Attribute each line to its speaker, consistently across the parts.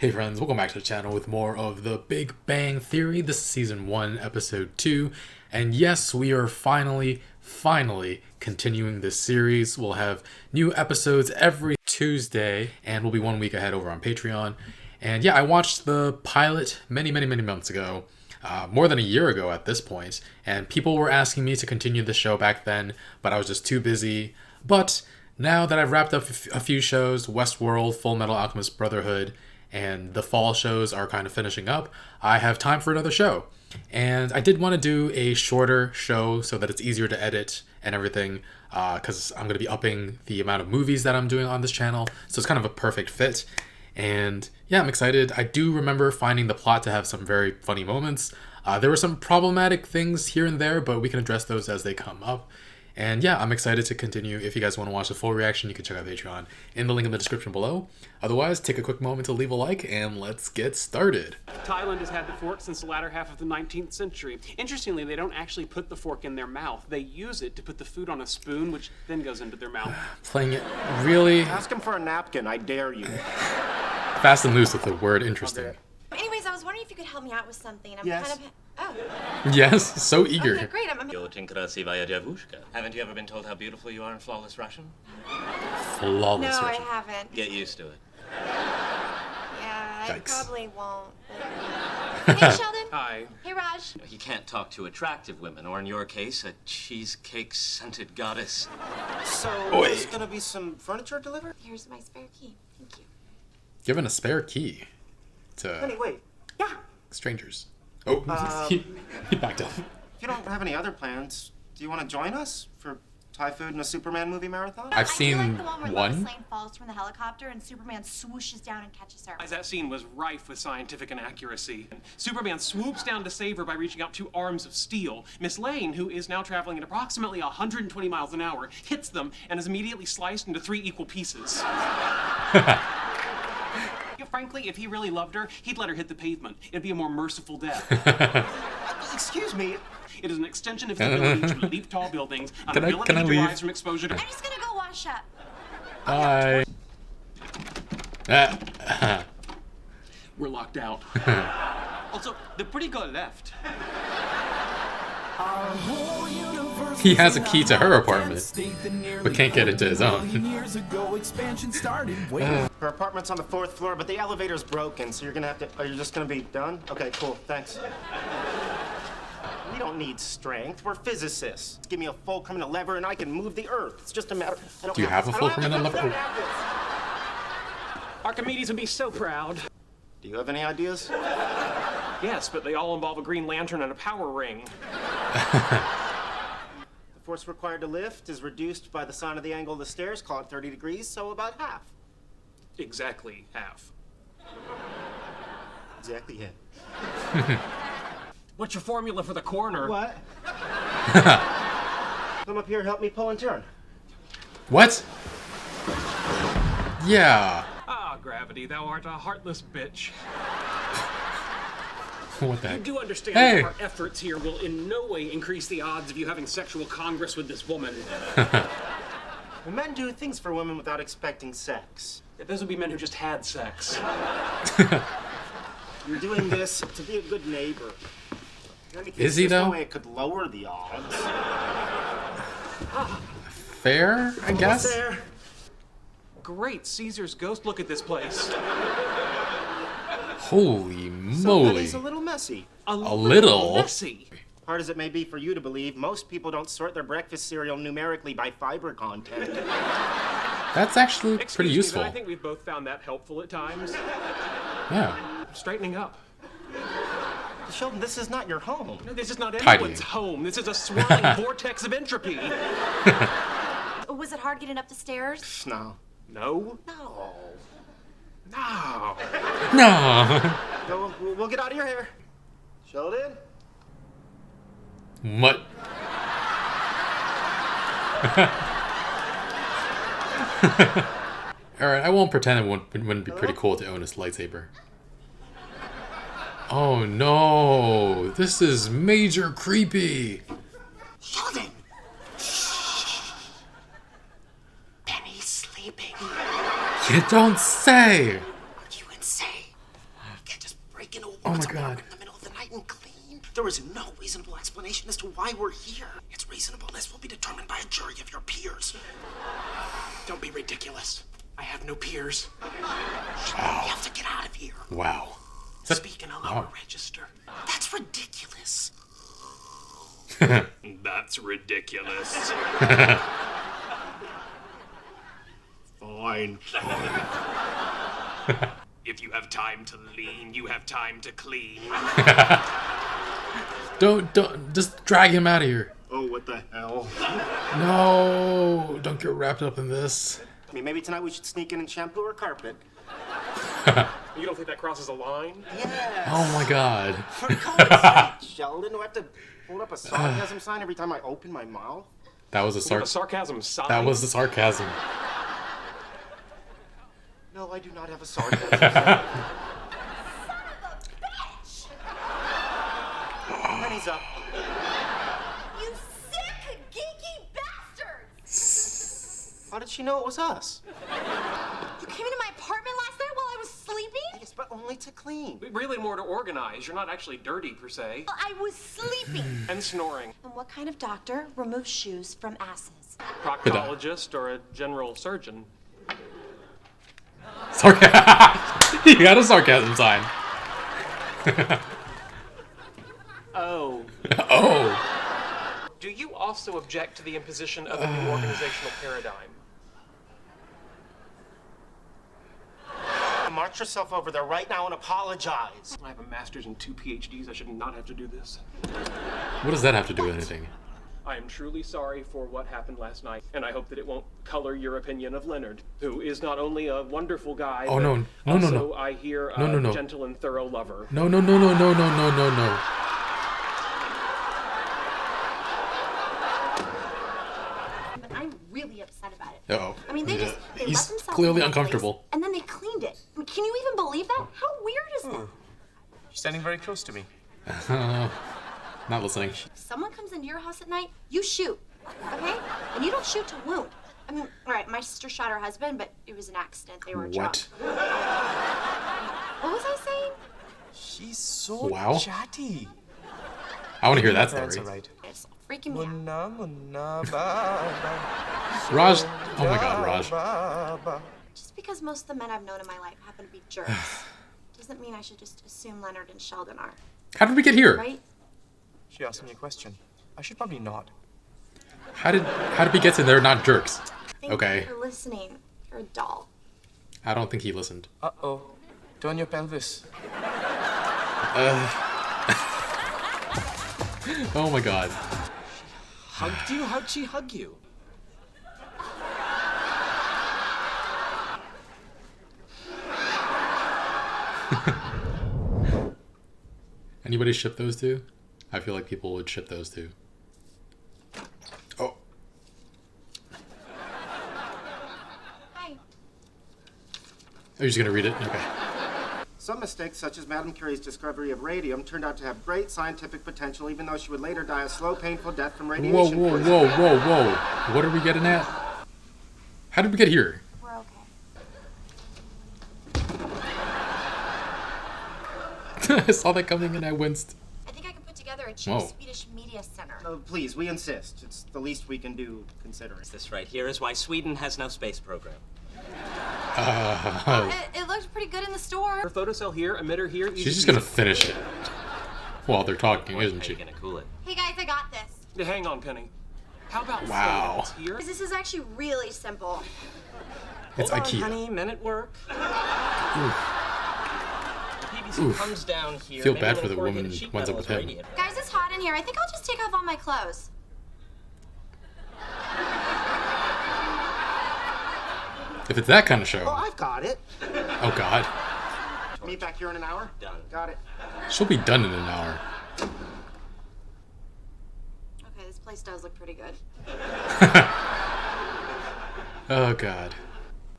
Speaker 1: Hey friends, welcome back to the channel with more of the Big Bang Theory. This is season 1, episode 2. And yes, we are finally continuing this series. We'll have new episodes every Tuesday, and we'll be 1 week ahead over on Patreon. And yeah, I watched the pilot many months ago. More than a year ago at this point. And people were asking me to continue the show back then, but I was just too busy. But now that I've wrapped up a few shows, Westworld, Full Metal Alchemist Brotherhood, and the fall shows are kind of finishing up, I have time for another show. And I did want to do a shorter show so that it's easier to edit and everything, because I'm going to be upping the amount of movies that I'm doing on this channel, so it's kind of a perfect fit. And yeah, I'm excited. I do remember finding the plot to have some very funny moments. There were some problematic things here and there, but we can address those as they come up. And yeah, I'm excited to continue. If you guys want to watch the full reaction, you can check out Patreon in the link in the description below. Otherwise, take a quick moment to leave a like, and let's get started.
Speaker 2: Thailand has had the fork since the latter half of the 19th century. Interestingly, they don't actually put the fork in their mouth. They use it to put the food on a spoon, which then goes into their mouth.
Speaker 1: Playing it really
Speaker 3: Ask him for a napkin, I dare you.
Speaker 1: fast and loose with the word interesting.
Speaker 4: Anyways, I was wondering if you could help me out with something. I'm
Speaker 3: Yes.
Speaker 4: kind of... Oh,
Speaker 1: Yes, so eager.
Speaker 4: okay, great. I'm
Speaker 5: Очень красивая девушка. Haven't you ever been told how beautiful you are in flawless Russian?
Speaker 1: Flawless
Speaker 4: No, I
Speaker 1: Russian.
Speaker 4: haven't.
Speaker 5: Get used to it.
Speaker 4: Yeah, I
Speaker 1: Yikes.
Speaker 4: probably won't. But... Hey, Sheldon.
Speaker 2: Hi.
Speaker 4: Hey, Raj.
Speaker 5: You can't talk to attractive women, or in your case, a cheesecake-scented goddess.
Speaker 3: So,
Speaker 1: Oi.
Speaker 3: there's gonna be some furniture delivered?
Speaker 4: Here's my spare key. Thank you.
Speaker 1: Given a spare key
Speaker 3: Honey,
Speaker 1: to
Speaker 3: wait. Yeah.
Speaker 1: strangers. Oh, he backed up.
Speaker 3: If you don't have any other plans, do you want to join us for Thai food and a Superman movie marathon?
Speaker 1: I've
Speaker 4: I
Speaker 1: seen
Speaker 4: feel like the one where
Speaker 1: one.
Speaker 4: Lois Lane falls from the helicopter and Superman swooshes down and catches her.
Speaker 2: That scene was rife with scientific inaccuracy. Superman swoops down to save her by reaching out 2 arms of steel. Miss Lane, who is now traveling at approximately 120 miles an hour, hits them and is immediately sliced into 3 equal pieces. Frankly, if he really loved her, he'd let her hit the pavement. It'd be a more merciful death.
Speaker 3: Excuse me.
Speaker 2: It is an extension of his ability to leap tall buildings, an
Speaker 1: Can I
Speaker 2: ability to
Speaker 1: leave?
Speaker 2: rise from exposure to...
Speaker 4: I'm just gonna go wash up.
Speaker 1: Bye.
Speaker 2: We're locked out. Also, the pretty girl left.
Speaker 1: He has a key to her apartment, but can't get into his own.
Speaker 3: Her apartment's on the 4th floor, but the elevator's broken, so you're gonna have to... Are you just gonna be done? Okay, cool, thanks. We don't need strength. We're physicists. Give me a fulcrum and a lever, and I can move the Earth. It's just a matter...
Speaker 1: Do you have a fulcrum and a lever?
Speaker 2: Archimedes would be so proud.
Speaker 3: Do you have any ideas?
Speaker 2: Yes, but they all involve a Green Lantern and a power ring.
Speaker 3: The force required to lift is reduced by the sine of the angle of the stairs, call it 30 degrees, so about half.
Speaker 2: Exactly half.
Speaker 3: Exactly it.
Speaker 2: What's your formula for the corner?
Speaker 3: What? Come up here, help me pull and turn.
Speaker 1: What? Yeah.
Speaker 2: Ah, gravity, thou art a heartless bitch.
Speaker 1: What the
Speaker 2: You
Speaker 1: heck?
Speaker 2: do understand
Speaker 1: Hey.
Speaker 2: that our efforts here will in no way increase the odds of you having sexual congress with this woman.
Speaker 3: Well, men do things for women without expecting sex.
Speaker 2: Those would be men who just had sex.
Speaker 3: You're doing this to be a good neighbor.
Speaker 1: Is he,
Speaker 3: There's no
Speaker 1: though?
Speaker 3: way it could lower the odds.
Speaker 1: Fair, I guess?
Speaker 3: Almost there.
Speaker 2: Great, Caesar's ghost, look at this place.
Speaker 1: Holy
Speaker 3: So
Speaker 1: moly.
Speaker 3: Penny's a little messy.
Speaker 1: A little?
Speaker 2: messy.
Speaker 3: Hard as it may be for you to believe, most people don't sort their breakfast cereal numerically by fiber content.
Speaker 1: That's actually
Speaker 2: Excuse
Speaker 1: pretty
Speaker 2: me,
Speaker 1: useful.
Speaker 2: but I think we've both found that helpful at times.
Speaker 1: Yeah.
Speaker 2: Straightening up.
Speaker 3: Sheldon, this is not your home.
Speaker 2: No, this is not
Speaker 1: Tidying.
Speaker 2: anyone's home. This is a swirling vortex of entropy.
Speaker 4: Was it hard getting up the stairs?
Speaker 3: No.
Speaker 2: No?
Speaker 3: No.
Speaker 2: No.
Speaker 1: No.
Speaker 3: Go, we'll get out of your hair. Sheldon?
Speaker 1: What? Alright, I won't pretend it wouldn't be pretty cool to own this lightsaber. Oh no, this is major creepy.
Speaker 3: Sheldon! Penny's sleeping.
Speaker 1: You don't say.
Speaker 3: Are you insane? break into a
Speaker 1: Oh my
Speaker 3: woman's
Speaker 1: God.
Speaker 3: apartment in the middle of the night and clean? There is no reasonable explanation as to why we're here. Its reasonableness will be determined by a jury of your peers.
Speaker 2: Don't be ridiculous. I have no peers.
Speaker 3: We have to get out of here.
Speaker 1: Wow.
Speaker 2: Speak in a lower
Speaker 1: Wow.
Speaker 2: register.
Speaker 3: That's ridiculous.
Speaker 2: That's ridiculous. Fine. If you have time to lean, you have time to clean.
Speaker 1: Don't, just drag him out of here.
Speaker 3: Oh, what the hell?
Speaker 1: No, don't get wrapped up in this.
Speaker 3: I mean, maybe tonight we should sneak in and shampoo our carpet.
Speaker 2: You don't think that crosses a line?
Speaker 3: Yes.
Speaker 1: Oh my God.
Speaker 3: For God's sake, Sheldon, do I have to hold up a sarcasm sign every time I open my mouth?
Speaker 1: That was a
Speaker 2: A sarcasm sign.
Speaker 1: That was the sarcasm.
Speaker 3: No, I do not have a sarcasm sign. Penny's up.
Speaker 4: You sick, geeky bastards!
Speaker 3: How did she know it was us?
Speaker 4: You came into my apartment last night while I was sleeping?
Speaker 3: Yes, but only to clean.
Speaker 2: really more to organize. You're not actually dirty, per se.
Speaker 4: I was sleeping.
Speaker 2: And snoring.
Speaker 4: And what kind of doctor removes shoes from asses?
Speaker 2: Proctologist or a general surgeon.
Speaker 1: You got a sarcasm sign.
Speaker 2: Oh.
Speaker 1: Oh.
Speaker 2: Do you also object to the imposition of a new organizational paradigm?
Speaker 3: March yourself over there right now and apologize.
Speaker 2: I have a master's and 2 PhDs. I should not have to do this.
Speaker 1: What does that have to do with anything?
Speaker 2: I am truly sorry for what happened last night, and I hope that it won't color your opinion of Leonard, who is not only a wonderful guy,
Speaker 1: Oh,
Speaker 2: but
Speaker 1: no. No, no,
Speaker 2: also,
Speaker 1: no.
Speaker 2: I hear, a
Speaker 1: No, no, no.
Speaker 2: gentle and thorough lover.
Speaker 1: No, no, no, no, no, no, no, no, no.
Speaker 4: But I'm really upset about it.
Speaker 1: Uh-oh.
Speaker 4: I mean, they
Speaker 1: Yeah.
Speaker 4: they
Speaker 1: He's
Speaker 4: left themselves
Speaker 1: clearly
Speaker 4: in that place,
Speaker 1: uncomfortable.
Speaker 4: and then they cleaned it. I mean, can you even believe that? How weird is that?
Speaker 3: You're standing very close to me.
Speaker 1: Not listening.
Speaker 4: If someone comes into your house at night, you shoot, okay? And you don't shoot to wound. I mean, all right, my sister shot her husband, but it was an accident. They were drunk.
Speaker 1: What?
Speaker 4: What was I saying?
Speaker 6: She's so
Speaker 1: Wow.
Speaker 6: chatty.
Speaker 1: I want to hear that
Speaker 6: That's
Speaker 1: story.
Speaker 6: alright.
Speaker 4: It's freaking me out.
Speaker 6: Munna, munna, ba,
Speaker 1: Raj. Oh my God, Raj.
Speaker 6: ba, ba.
Speaker 4: Just because most of the men I've known in my life happen to be jerks, doesn't mean I should just assume Leonard and Sheldon are,
Speaker 1: How did we get here?
Speaker 4: right?
Speaker 6: She asked me a question. I should probably not.
Speaker 1: How did we get to there? Not jerks.
Speaker 4: Thank
Speaker 1: Okay.
Speaker 4: you for listening. You're a doll.
Speaker 1: I don't think he listened.
Speaker 6: Uh-oh. Turn your pelvis.
Speaker 1: Oh my God.
Speaker 5: Hugged you? How'd she hug you?
Speaker 1: Anybody ship those two? I feel like people would ship those two. Oh.
Speaker 4: Hi.
Speaker 1: Are you just gonna read it? Okay.
Speaker 3: Some mistakes, such as Madame Curie's discovery of radium, turned out to have great scientific potential, even though she would later die a slow, painful death from
Speaker 1: Whoa,
Speaker 3: radiation.
Speaker 1: whoa, whoa, whoa, whoa. What are we getting at? How did we get here?
Speaker 4: We're okay.
Speaker 1: I saw that coming and I winced.
Speaker 4: I think I can put together a cheap
Speaker 1: Whoa.
Speaker 4: Swedish media center.
Speaker 3: No, please, we insist. It's the least we can do, considering.
Speaker 5: This right here is why Sweden has no space program.
Speaker 4: It looked pretty good in the store.
Speaker 2: Her photocell here, emitter here.
Speaker 1: She's just gonna finish it while they're talking,
Speaker 5: Boy,
Speaker 1: isn't
Speaker 5: how
Speaker 1: she?
Speaker 5: you gonna cool it?
Speaker 4: Hey guys, I got this.
Speaker 2: Hang on, Penny. How about
Speaker 1: Wow.
Speaker 2: photos here?
Speaker 4: This is actually really simple.
Speaker 1: It's
Speaker 2: Hold on,
Speaker 1: IKEA.
Speaker 2: honey, men at work.
Speaker 5: The PVC comes down here.
Speaker 1: Feel
Speaker 5: maybe
Speaker 1: bad
Speaker 5: a
Speaker 1: for the
Speaker 5: little
Speaker 1: woman
Speaker 5: corrugated
Speaker 1: who
Speaker 5: sheet
Speaker 1: winds up
Speaker 5: metal
Speaker 1: with
Speaker 5: is
Speaker 1: him.
Speaker 5: radiated.
Speaker 4: Guys, it's hot in here. I think I'll just take off all my clothes.
Speaker 1: If it's that kind of
Speaker 3: Oh,
Speaker 1: show.
Speaker 3: I've got it.
Speaker 1: Oh God.
Speaker 3: Meet back here in an hour?
Speaker 5: Done.
Speaker 3: Got it.
Speaker 1: She'll be done in an hour.
Speaker 4: Okay, this place does look pretty good.
Speaker 1: Oh God.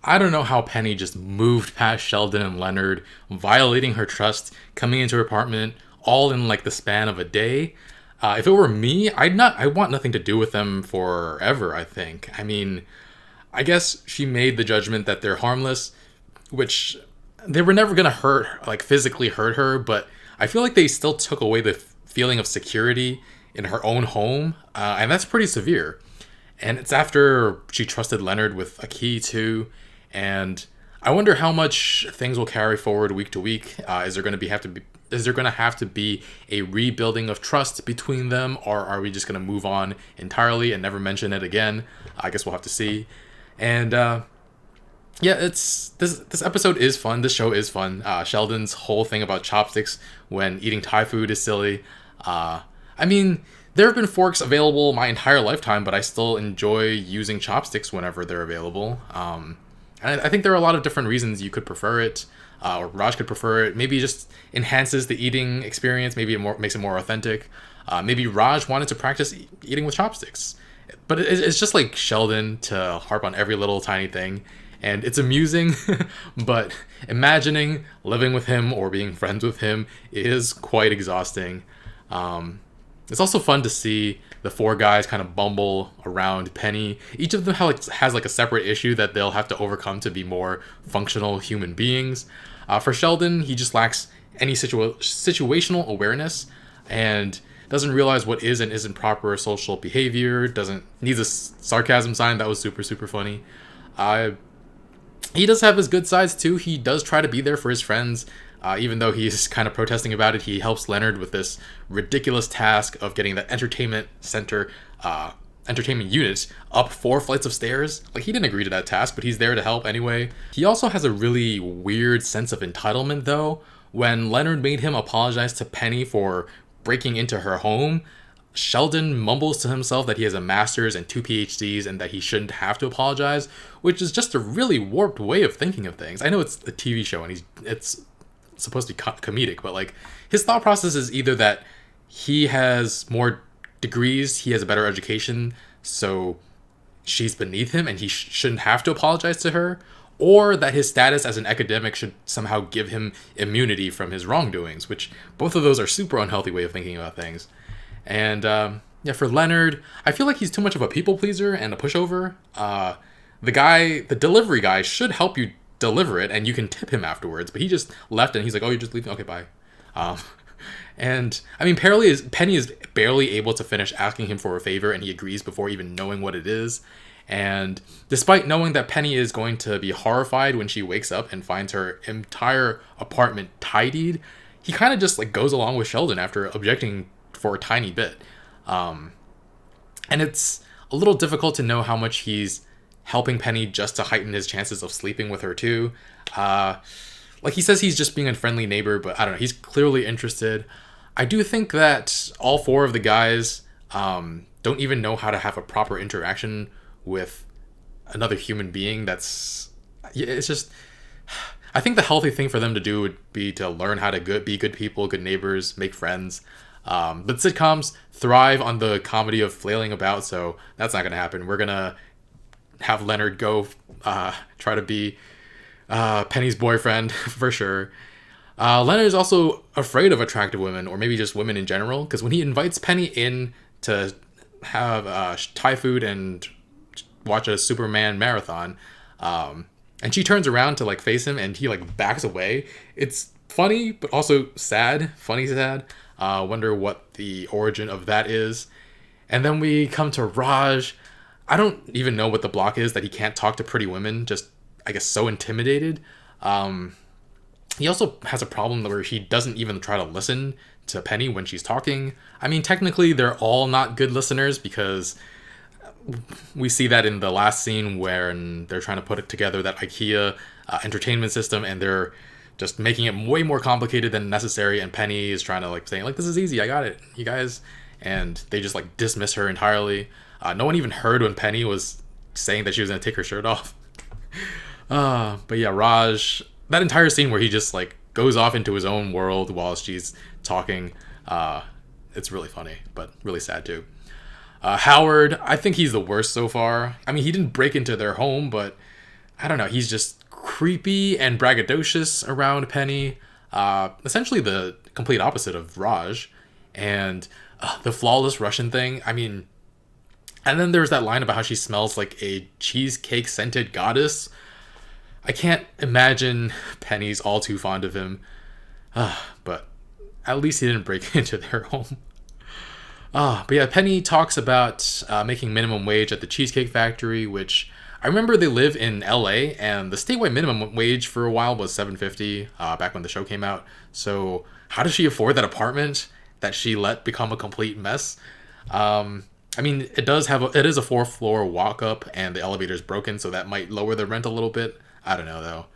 Speaker 1: I don't know how Penny just moved past Sheldon and Leonard, violating her trust, coming into her apartment, all in like the span of a day. If it were me, I want nothing to do with them forever, I think. I mean, I guess she made the judgment that they're harmless, which they were never gonna physically hurt her, but I feel like they still took away the feeling of security in her own home, and that's pretty severe. And it's after she trusted Leonard with a key too, and I wonder how much things will carry forward week to week. Is there going to have to be a rebuilding of trust between them, or are we just going to move on entirely and never mention it again? I guess we'll have to see. And yeah, this episode is fun. This show is fun. Sheldon's whole thing about chopsticks when eating Thai food is silly. I mean, there have been forks available my entire lifetime, but I still enjoy using chopsticks whenever they're available. And I think there are a lot of different reasons you could prefer it, or Raj could prefer it. Maybe it just enhances the eating experience. Maybe it makes it more authentic. Maybe Raj wanted to practice eating with chopsticks. But it's just like Sheldon to harp on every little tiny thing. And it's amusing, but imagining living with him or being friends with him is quite exhausting. It's also fun to see the four guys kind of bumble around Penny. Each of them has like a separate issue that they'll have to overcome to be more functional human beings. For Sheldon, he just lacks any situational awareness and doesn't realize what is and isn't proper social behavior. Needs a sarcasm sign. That was super, super funny. He does have his good sides too. He does try to be there for his friends. Even though he's kind of protesting about it, he helps Leonard with this ridiculous task of getting the entertainment unit up 4 flights of stairs. Like, he didn't agree to that task, but he's there to help anyway. He also has a really weird sense of entitlement, though. When Leonard made him apologize to Penny for breaking into her home, Sheldon mumbles to himself that he has a master's and 2 PhDs and that he shouldn't have to apologize, which is just a really warped way of thinking of things. I know it's a TV show and it's supposed to be comedic, but like, his thought process is either that he has more degrees, he has a better education, so she's beneath him and he shouldn't have to apologize to her, or that his status as an academic should somehow give him immunity from his wrongdoings, which both of those are super unhealthy way of thinking about things. And yeah, for Leonard, I feel like he's too much of a people pleaser and a pushover. The delivery guy should help you deliver it and you can tip him afterwards, but he just left and he's like, oh, you're just leaving? Okay, bye. And I mean, Penny is barely able to finish asking him for a favor and he agrees before even knowing what it is. And despite knowing that Penny is going to be horrified when she wakes up and finds her entire apartment tidied, he kind of just like goes along with Sheldon after objecting for a tiny bit. And it's a little difficult to know how much he's helping Penny just to heighten his chances of sleeping with her too. Like, he says he's just being a friendly neighbor, but I don't know, he's clearly interested. I do think that all 4 of the guys don't even know how to have a proper interaction with another human being. It's just, I think the healthy thing for them to do would be to learn how to be good people, good neighbors, make friends. But sitcoms thrive on the comedy of flailing about, so that's not going to happen. We're going to have Leonard go try to be Penny's boyfriend for sure. Leonard is also afraid of attractive women, or maybe just women in general, because when he invites Penny in to have Thai food and watch a Superman marathon, and she turns around to like face him and he like backs away, it's funny but also sad. Funny sad. Wonder what the origin of that is. And then we come to Raj. I don't even know what the block is that he can't talk to pretty women, just I guess so intimidated. He also has a problem where he doesn't even try to listen to Penny when she's talking. I mean, technically they're all not good listeners, because we see that in the last scene where they're trying to put it together, that IKEA entertainment system, and they're just making it way more complicated than necessary, and Penny is trying to like saying like, this is easy, I got it, you guys, and they just like dismiss her entirely. No one even heard when Penny was saying that she was going to take her shirt off. But yeah, Raj, that entire scene where he just like goes off into his own world while she's talking, it's really funny, but really sad too. Howard, I think he's the worst so far. I mean, he didn't break into their home, but I don't know, he's just creepy and braggadocious around Penny. Essentially the complete opposite of Raj. And the flawless Russian thing, I mean, and then there's that line about how she smells like a cheesecake scented goddess. I can't imagine Penny's all too fond of him. But at least he didn't break into their home. But yeah, Penny talks about making minimum wage at the Cheesecake Factory, which I remember they live in LA, and the statewide minimum wage for a while was $7.50 back when the show came out. So how does she afford that apartment that she let become a complete mess? I mean, it is a 4th floor walk up, and the elevator's broken, so that might lower the rent a little bit. I don't know though.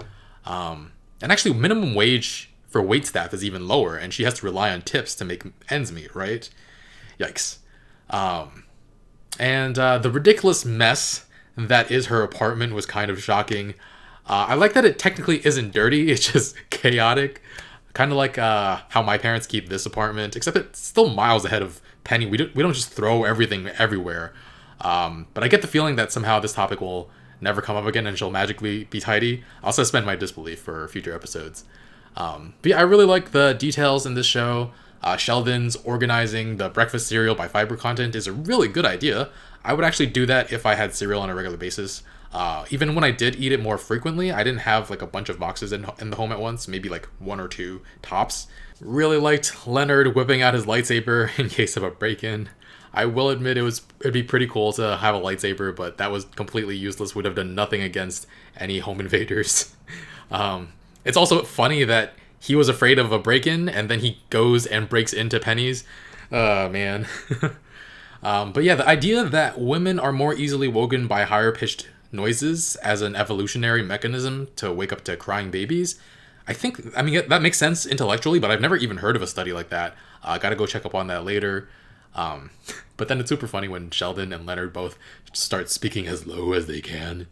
Speaker 1: And actually, minimum wage for waitstaff is even lower, and she has to rely on tips to make ends meet, right? Yikes. And the ridiculous mess that is her apartment was kind of shocking. I like that it technically isn't dirty, it's just chaotic. Kind of like how my parents keep this apartment, except it's still miles ahead of Penny. We don't just throw everything everywhere. But I get the feeling that somehow this topic will never come up again and she'll magically be tidy. I'll suspend my disbelief for future episodes. But yeah, I really like the details in this show. Sheldon's organizing the breakfast cereal by fiber content is a really good idea. I would actually do that if I had cereal on a regular basis. Even when I did eat it more frequently, I didn't have like a bunch of boxes in the home at once, maybe like 1 or 2 tops. Really liked Leonard whipping out his lightsaber in case of a break-in. I will admit it'd be pretty cool to have a lightsaber, but that was completely useless, would have done nothing against any home invaders. It's also funny that he was afraid of a break-in, and then he goes and breaks into Penny's. Man. But yeah, the idea that women are more easily woken by higher-pitched noises as an evolutionary mechanism to wake up to crying babies, I mean, that makes sense intellectually, but I've never even heard of a study like that. Gotta go check up on that later. But then it's super funny when Sheldon and Leonard both start speaking as low as they can.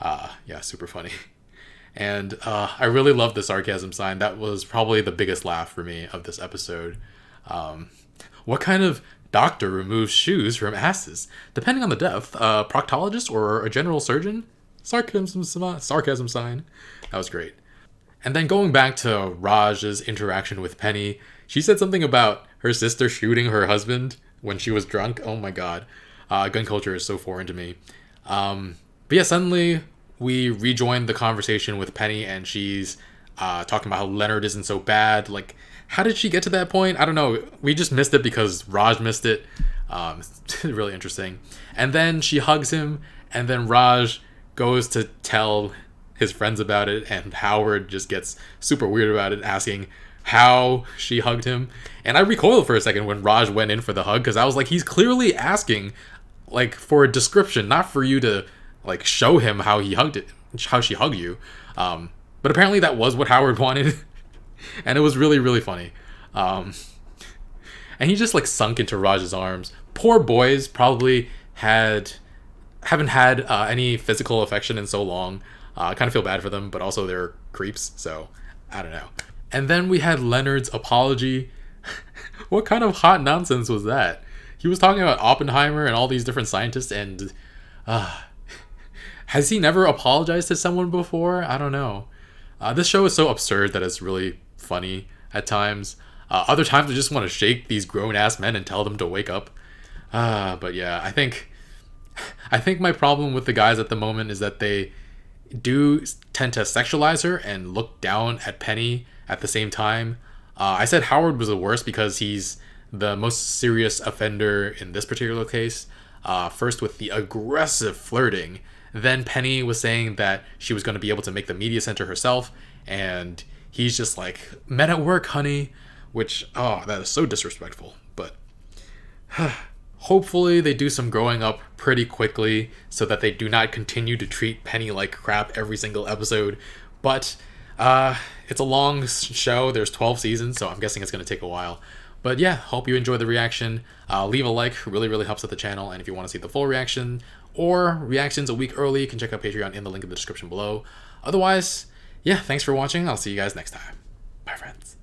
Speaker 1: Yeah, super funny. And I really love the sarcasm sign. That was probably the biggest laugh for me of this episode. What kind of doctor removes shoes from asses? Depending on the depth, a proctologist or a general surgeon? Sarcasm sign. That was great. And then going back to Raj's interaction with Penny, she said something about her sister shooting her husband when she was drunk. Oh my god. Gun culture is so foreign to me. But yeah, suddenly we rejoined the conversation with Penny, and she's talking about how Leonard isn't so bad. Like, how did she get to that point? I don't know. We just missed it because Raj missed it. It's really interesting. And then she hugs him, and then Raj goes to tell his friends about it, and Howard just gets super weird about it, asking how she hugged him. And I recoiled for a second when Raj went in for the hug, because I was like, he's clearly asking like for a description, not for you to like show him how she hugged you. But apparently that was what Howard wanted. And it was really, really funny. And he just like sunk into Raj's arms. Poor boys probably haven't had any physical affection in so long. I kind of feel bad for them, but also they're creeps, so I don't know. And then we had Leonard's apology. What kind of hot nonsense was that? He was talking about Oppenheimer and all these different scientists, and has he never apologized to someone before? I don't know. This show is so absurd that it's really funny at times. Other times I just want to shake these grown-ass men and tell them to wake up. But yeah, I think my problem with the guys at the moment is that they do tend to sexualize her and look down at Penny at the same time. I said Howard was the worst because he's the most serious offender in this particular case. First with the aggressive flirting. Then Penny was saying that she was going to be able to make the media center herself, and he's just like, men at work, honey, which, that is so disrespectful. But hopefully they do some growing up pretty quickly so that they do not continue to treat Penny like crap every single episode. But it's a long show. There's 12 seasons, so I'm guessing it's going to take a while. But yeah, hope you enjoyed the reaction. Leave a like, really, really helps out the channel. And if you want to see the full reaction or reactions a week early, you can check out Patreon in the link in the description below. Otherwise, yeah, thanks for watching. I'll see you guys next time. Bye, friends.